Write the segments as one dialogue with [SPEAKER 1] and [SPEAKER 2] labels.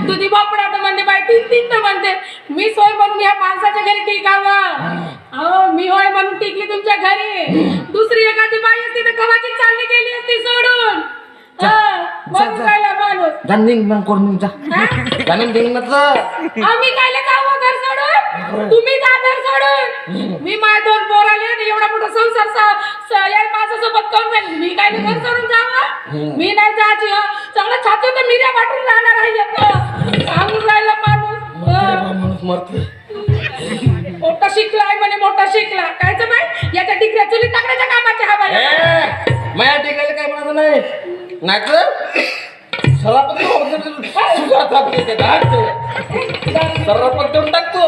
[SPEAKER 1] तुझी बापडा तर म्हणते बाई 3 तर म्हणते मी सोय म्हणून या माणसाच्या घरी टिकावं अहो मी होय म्हणून टिकली तुमच्या घरी दुसरी एखादी बाई असती तर कवाची चालली गेली असती सोडून म्हणून राहिला माणूस
[SPEAKER 2] जन्निंग मग करून जा जन्निंग दिन म्हटलं
[SPEAKER 1] आम्ही कायला जावं घर सोडून तुम्ही जा घर सोडून मी माझ्या 2 पोराले आणि एवढा मोठा संसार या माझ्यासोबत करून राहील मी काय घर सोडून जावं मी नाही जायची चांगला छाती तर मिऱ्या वाटून राहणार आहे सांगून राहिला माणूस
[SPEAKER 2] मरते
[SPEAKER 1] मोठा शिकलाय म्हणे मोठा शिकला कायचं बाई याच्या डिग्र्या चुलीत टाकण्याच्या कामाच्या हवा
[SPEAKER 2] माझ्या टिकायला काय म्हणायचं नाही नाटक सरापती सरापत देऊन टाकतो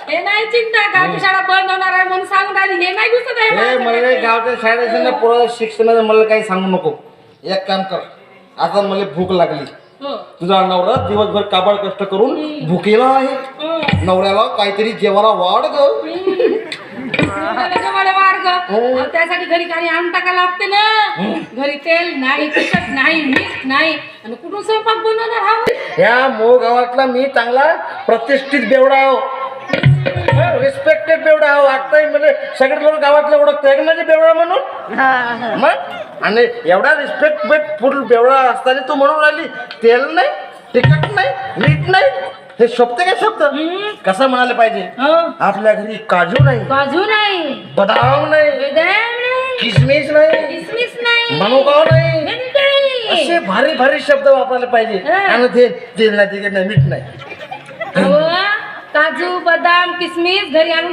[SPEAKER 1] हे नाही चिंता गावची शाळा बंद होणार आहे म्हणून सांगून राहिली हे नाही दिसत आहे
[SPEAKER 2] मला गावच्या शाळेत पुढं शिक्षणाचं मला काही सांगू नको एक काम कर आता मला भूक लागली तुझा नवरा दिवसभर काबाड कष्ट करून भुकेला आहे नवऱ्याला काहीतरी जेवायला वाढ ग
[SPEAKER 1] त्यासाठी घरी काही आणता का लागते ना घरी तेल नाही तिखट नाही मीठ नाही आणि कुठून स्वयंपाक बनवणार हा
[SPEAKER 2] ह्या मो गावातला मी चांगला प्रतिष्ठित बेवडा आहो रिस्पेक्टेड बेवडा आहो आता म्हणजे सगळे लोक गावातले ओळखतोय म्हणजे बेवडा म्हणून मग आणि एवढा रिस्पेक्टफुल बेवडा असताना तू म्हणून राहिली तेल नाही तिखट नाही मीठ नाही हे शब्द काय शब्द कसं म्हणाले पाहिजे आपल्या घरी काजू नाही बदाम नाही किसमिस नाही मनुका नाही असे भारी भारी शब्द वापरायला पाहिजे आणि ते तेल नाही तिखट नाही मीठ नाही
[SPEAKER 1] काजू बदाम किसमिस घरी आणून